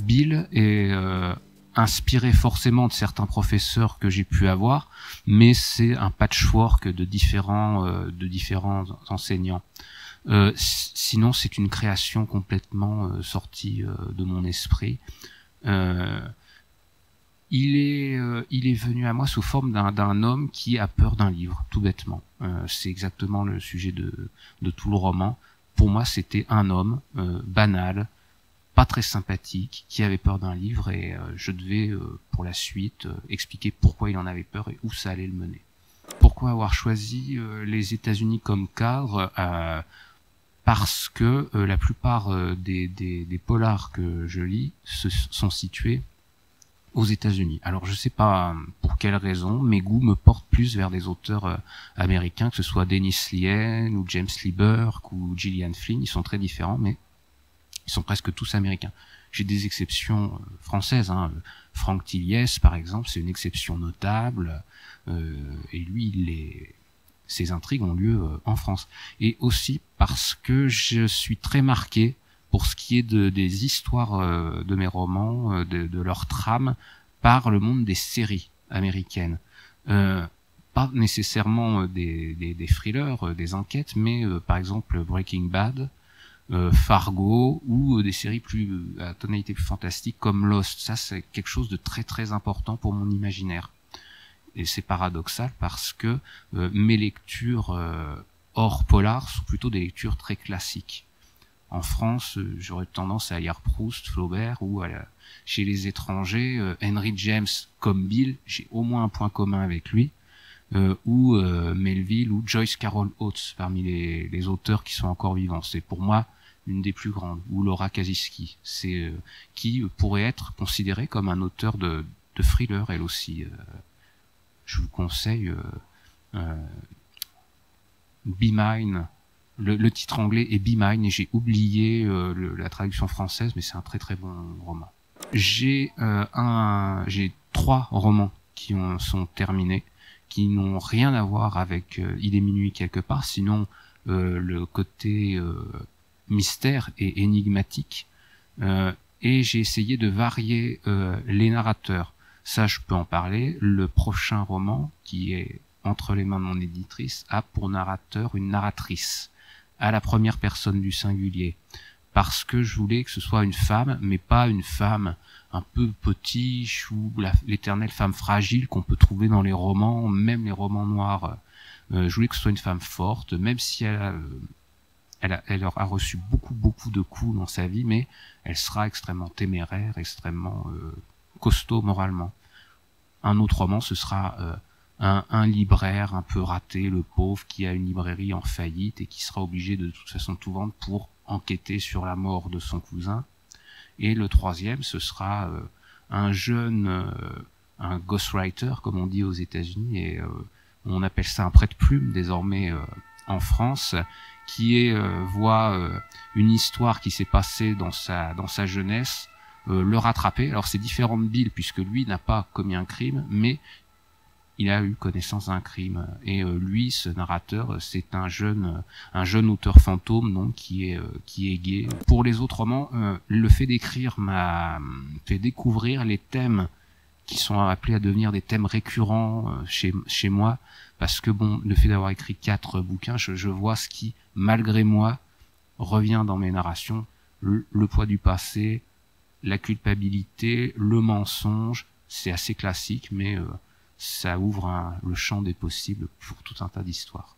Bill est inspiré forcément de certains professeurs que j'ai pu avoir, mais c'est un patchwork de différents enseignants. Sinon, c'est une création complètement sortie de mon esprit. Il est venu à moi sous forme d'un homme qui a peur d'un livre, tout bêtement. C'est exactement le sujet de tout le roman. Pour moi, c'était un homme banal, pas très sympathique, qui avait peur d'un livre, et je devais, pour la suite, expliquer pourquoi il en avait peur et où ça allait le mener. Pourquoi avoir choisi les États-Unis comme cadre? Parce que la plupart des polars que je lis sont situés aux États-Unis. Alors je sais pas pour quelle raison, mes goûts me portent plus vers des auteurs américains, que ce soit Dennis Lehane ou James Lee Burke ou Gillian Flynn. Ils sont très différents, mais ils sont presque tous américains. J'ai des exceptions françaises, hein. Franck Tilliès, par exemple, c'est une exception notable, et lui, ses intrigues ont lieu en France. Et aussi parce que je suis très marqué pour ce qui est des histoires de mes romans, de leur trame, par le monde des séries américaines. Pas nécessairement des thrillers, des enquêtes, mais par exemple Breaking Bad, Fargo, ou des séries plus à tonalité plus fantastique comme Lost. Ça, c'est quelque chose de très très important pour mon imaginaire. Et c'est paradoxal parce que mes lectures hors polar sont plutôt des lectures très classiques. En France, j'aurais tendance à lire Proust, Flaubert, ou chez les étrangers, Henry James comme Bill, j'ai au moins un point commun avec lui, ou Melville ou Joyce Carol Oates, parmi les auteurs qui sont encore vivants. C'est pour moi une des plus grandes, ou Laura Kaczynski, qui pourrait être considérée comme un auteur de thriller, elle aussi. Je vous conseille Be Mine. Le titre anglais est Be Mine, et j'ai oublié la traduction française, mais c'est un très très bon roman. J'ai 3 romans qui sont terminés, qui n'ont rien à voir avec Il est minuit quelque part, sinon le côté mystère et énigmatique. Et j'ai essayé de varier les narrateurs. Ça, je peux en parler. Le prochain roman, qui est entre les mains de mon éditrice, a pour narrateur une narratrice, à la première personne du singulier, parce que je voulais que ce soit une femme, mais pas une femme un peu potiche ou l'éternelle femme fragile qu'on peut trouver dans les romans, même les romans noirs. Je voulais que ce soit une femme forte, même si elle aura reçu beaucoup de coups dans sa vie, mais elle sera extrêmement téméraire, extrêmement costaud moralement. Un autre roman, ce sera un libraire un peu raté, le pauvre, qui a une librairie en faillite et qui sera obligé de toute façon tout vendre pour enquêter sur la mort de son cousin. Et le troisième, ce sera un jeune, un ghostwriter, comme on dit aux États-Unis, et on appelle ça un prête-plume désormais en France, qui voit une histoire qui s'est passée dans sa jeunesse, le rattraper. Alors c'est différent de Bill, puisque lui n'a pas commis un crime, mais il a eu connaissance d'un crime. Et lui, ce narrateur, c'est un jeune auteur fantôme, donc qui est gay. Pour les autres romans, le fait d'écrire m'a fait découvrir les thèmes qui sont appelés à devenir des thèmes récurrents chez moi, parce que bon, le fait d'avoir écrit 4 bouquins, je vois ce qui, malgré moi, revient dans mes narrations: le poids du passé, la culpabilité, le mensonge. C'est assez classique, mais ça ouvre le champ des possibles pour tout un tas d'histoires.